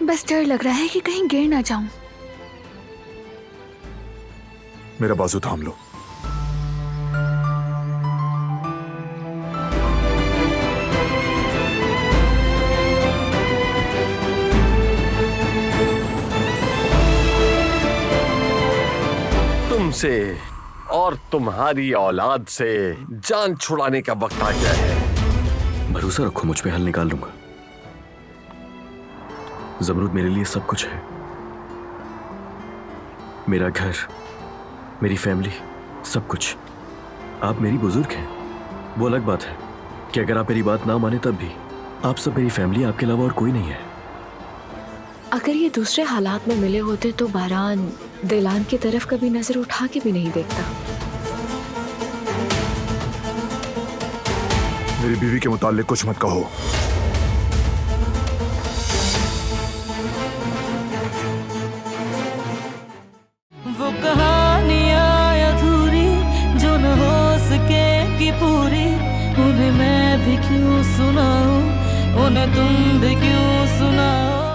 बस डर लग रहा है कि कहीं गिर ना जाऊं। मेरा बाजू थाम लो। तुमसे और तुम्हारी औलाद से जान छुड़ाने का वक्त आ गया है। भरोसा रखो मुझ पे, हल निकाल लूंगा। जमरूद मेरे लिए सब कुछ है। मेरा घर, मेरी फैमिली, सब कुछ। आप मेरी बुजुर्ग हैं, वो अलग बात है कि अगर आप मेरी बात ना माने तब भी आप सब मेरी फैमिली, आपके अलावा और कोई नहीं है। अगर ये दूसरे हालात में मिले होते तो बारान दिलान की तरफ कभी नजर उठा के भी नहीं देखता। मेरी बीवी के मुताल्लिक कुछ मत कहो। वो कहानियां अधूरी जो न हो सके कि पूरी, उन्हें मैं भी क्यों सुनाऊं, उन्हें तुम भी क्यों सुनाओ।